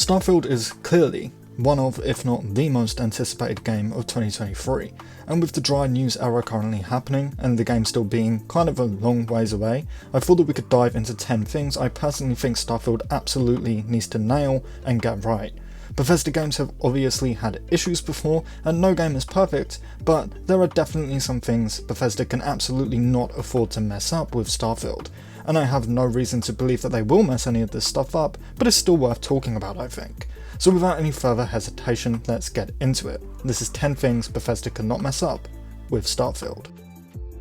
Starfield is clearly one of, if not the most anticipated game of 2023, and with the dry news era currently happening and the game still being kind of a long ways away, I thought that we could dive into 10 things I personally think Starfield absolutely needs to nail and get right. Bethesda games have obviously had issues before, and no game is perfect, but there are definitely some things Bethesda can absolutely not afford to mess up with Starfield, and I have no reason to believe that they will mess any of this stuff up, but it's still worth talking about, I think. So without any further hesitation, let's get into it. This is 10 things Bethesda cannot mess up with Starfield.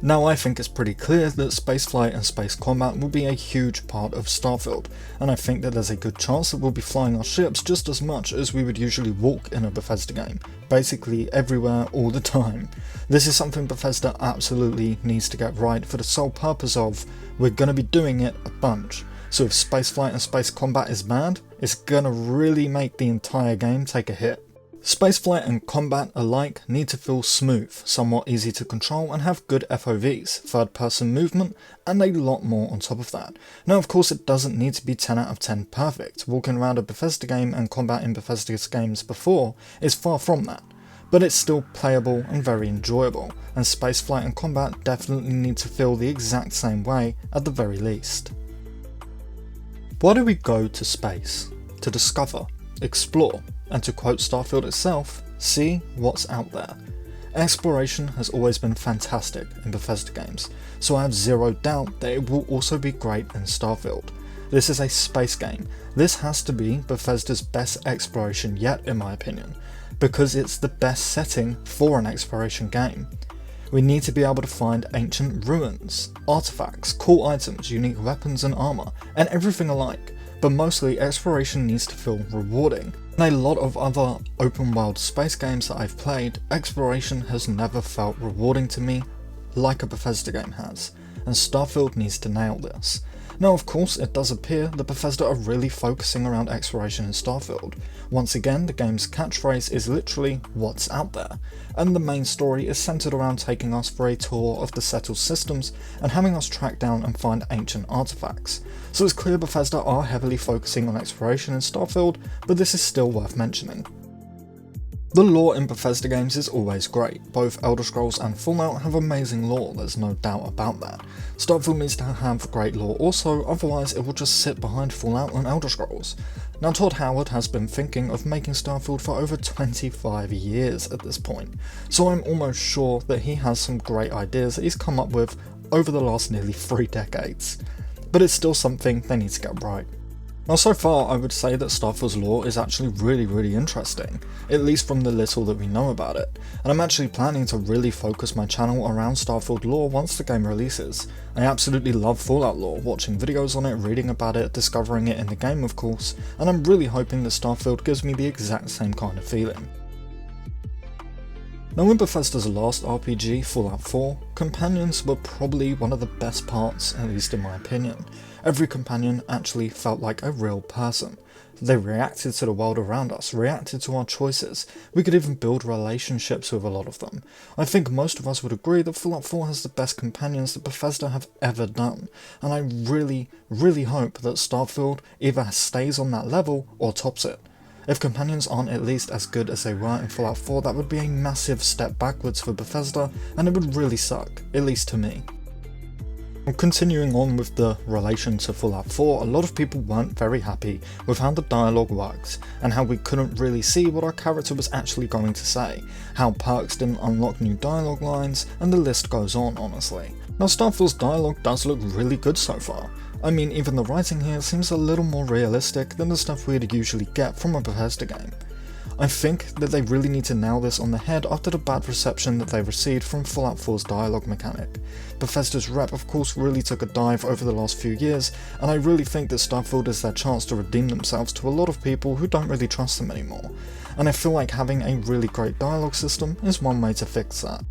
Now, I think it's pretty clear that spaceflight and space combat will be a huge part of Starfield, and I think that there's a good chance that we'll be flying our ships just as much as we would usually walk in a Bethesda game, basically everywhere all the time. This is something Bethesda absolutely needs to get right for the sole purpose of, we're going to be doing it a bunch. So if spaceflight and space combat is bad, it's going to really make the entire game take a hit. Spaceflight and combat alike need to feel smooth, somewhat easy to control, and have good FOVs, third person movement, and a lot more on top of that. Now of course it doesn't need to be 10 out of 10 perfect. Walking around a Bethesda game and combat in Bethesda's games before is far from that, but it's still playable and very enjoyable, and spaceflight and combat definitely need to feel the exact same way at the very least. Why do we go to space? To discover, explore, and to quote Starfield itself, see what's out there. Exploration has always been fantastic in Bethesda games, so I have zero doubt that it will also be great in Starfield. This is a space game. This has to be Bethesda's best exploration yet, in my opinion, because it's the best setting for an exploration game. We need to be able to find ancient ruins, artifacts, cool items, unique weapons and armor, and everything alike, but mostly exploration needs to feel rewarding. In a lot of other open world space games that I've played, exploration has never felt rewarding to me like a Bethesda game has, and Starfield needs to nail this. Now of course it does appear that Bethesda are really focusing around exploration in Starfield. Once again, the game's catchphrase is literally what's out there, and the main story is centered around taking us for a tour of the settled systems and having us track down and find ancient artifacts. So it's clear Bethesda are heavily focusing on exploration in Starfield, but this is still worth mentioning. The lore in Bethesda games is always great. Both Elder Scrolls and Fallout have amazing lore, there's no doubt about that. Starfield needs to have great lore also, otherwise it will just sit behind Fallout and Elder Scrolls. Now Todd Howard has been thinking of making Starfield for over 25 years at this point, so I'm almost sure that he has some great ideas that he's come up with over the last nearly 3 decades. But it's still something they need to get right. Now so far I would say that Starfield's lore is actually really interesting, at least from the little that we know about it, and I'm actually planning to really focus my channel around Starfield lore once the game releases. I absolutely love Fallout lore, watching videos on it, reading about it, discovering it in the game of course, and I'm really hoping that Starfield gives me the exact same kind of feeling. Now in Bethesda's last RPG, Fallout 4, companions were probably one of the best parts, at least in my opinion. Every companion actually felt like a real person. They reacted to the world around us, reacted to our choices. We could even build relationships with a lot of them. I think most of us would agree that Fallout 4 has the best companions that Bethesda have ever done, and I really hope that Starfield either stays on that level or tops it. If companions aren't at least as good as they were in Fallout 4, that would be a massive step backwards for Bethesda, and it would really suck, at least to me. Continuing on with the relation to Fallout 4, a lot of people weren't very happy with how the dialogue worked, and how we couldn't really see what our character was actually going to say, how perks didn't unlock new dialogue lines, and the list goes on honestly. Now Starfield's dialogue does look really good so far. I mean, even the writing here seems a little more realistic than the stuff we'd usually get from a Bethesda game. I think that they really need to nail this on the head after the bad reception that they received from Fallout 4's dialogue mechanic. Bethesda's rep of course really took a dive over the last few years, and I really think that Starfield is their chance to redeem themselves to a lot of people who don't really trust them anymore, and I feel like having a really great dialogue system is one way to fix that.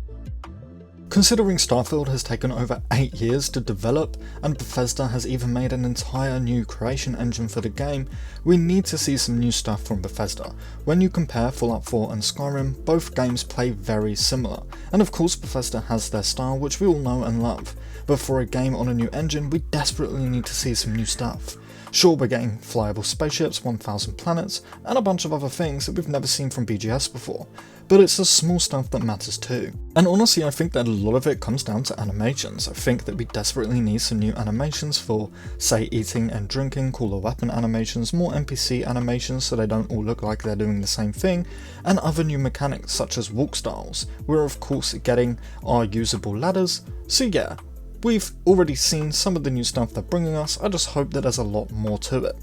Considering Starfield has taken over 8 years to develop, and Bethesda has even made an entire new creation engine for the game, we need to see some new stuff from Bethesda. When you compare Fallout 4 and Skyrim, both games play very similar, and of course Bethesda has their style which we all know and love, but for a game on a new engine we desperately need to see some new stuff. Sure, we're getting flyable spaceships, 1000 planets, and a bunch of other things that we've never seen from BGS before, but it's the small stuff that matters too. And honestly, I think that a lot of it comes down to animations. I think that we desperately need some new animations for, say, eating and drinking, cooler weapon animations, more NPC animations so they don't all look like they're doing the same thing, and other new mechanics such as walk styles. We're of course getting our usable ladders, so yeah, we've already seen some of the new stuff they're bringing us. I just hope that there's a lot more to it.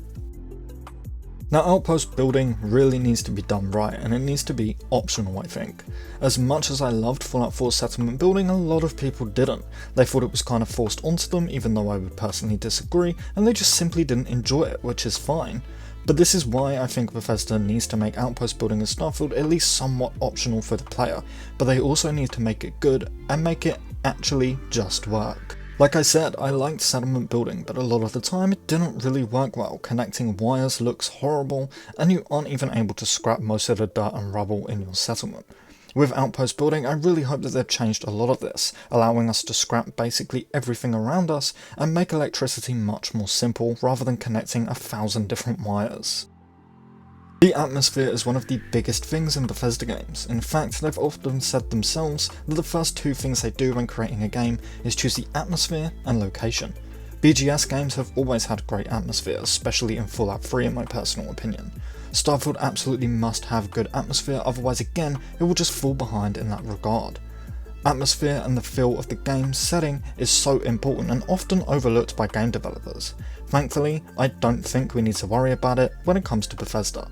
Now, outpost building really needs to be done right, and it needs to be optional, I think. As much as I loved Fallout 4 settlement building, a lot of people didn't. They thought it was kind of forced onto them, even though I would personally disagree, and they just simply didn't enjoy it, which is fine. But this is why I think Bethesda needs to make outpost building in Starfield at least somewhat optional for the player, but they also need to make it good and make it actually just work. Like I said, I liked settlement building, but a lot of the time it didn't really work well. Connecting wires looks horrible, and you aren't even able to scrap most of the dirt and rubble in your settlement. With outpost building, I really hope that they've changed a lot of this, allowing us to scrap basically everything around us and make electricity much more simple rather than connecting 1,000 different wires. The atmosphere is one of the biggest things in Bethesda games. In fact, they've often said themselves that the first two things they do when creating a game is choose the atmosphere and location. BGS games have always had great atmosphere, especially in Fallout 3 in my personal opinion. Starfield absolutely must have good atmosphere, otherwise again, it will just fall behind in that regard. Atmosphere and the feel of the game setting is so important and often overlooked by game developers. Thankfully, I don't think we need to worry about it when it comes to Bethesda.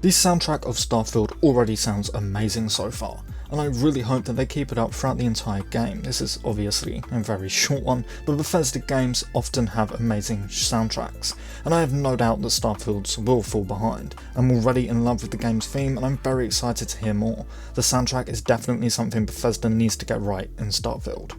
The soundtrack of Starfield already sounds amazing so far, and I really hope that they keep it up throughout the entire game. This is obviously a very short one, but Bethesda games often have amazing soundtracks, and I have no doubt that Starfield's will fall behind. I'm already in love with the game's theme, and I'm very excited to hear more. The soundtrack is definitely something Bethesda needs to get right in Starfield.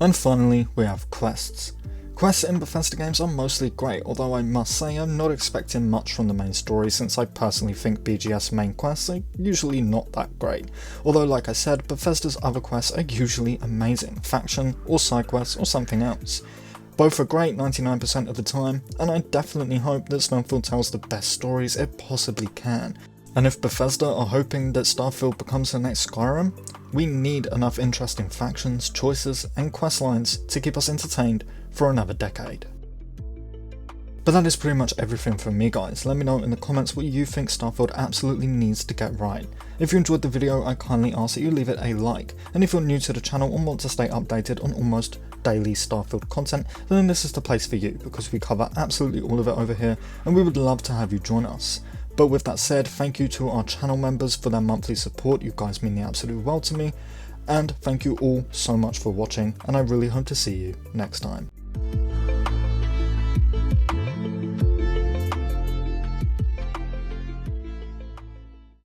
And finally, we have quests. Quests in Bethesda games are mostly great, although I must say I'm not expecting much from the main story since I personally think BGS main quests are usually not that great. Although like I said, Bethesda's other quests are usually amazing, faction or side quests or something else. Both are great 99% of the time, and I definitely hope that Starfield tells the best stories it possibly can. And if Bethesda are hoping that Starfield becomes the next Skyrim, we need enough interesting factions, choices, and questlines to keep us entertained for another decade. But that is pretty much everything from me guys. Let me know in the comments what you think Starfield absolutely needs to get right. If you enjoyed the video, I kindly ask that you leave it a like, and if you're new to the channel and want to stay updated on almost daily Starfield content, then this is the place for you, because we cover absolutely all of it over here, and we would love to have you join us. But with that said, thank you to our channel members for their monthly support, you guys mean the absolute world to me, and thank you all so much for watching, and I really hope to see you next time.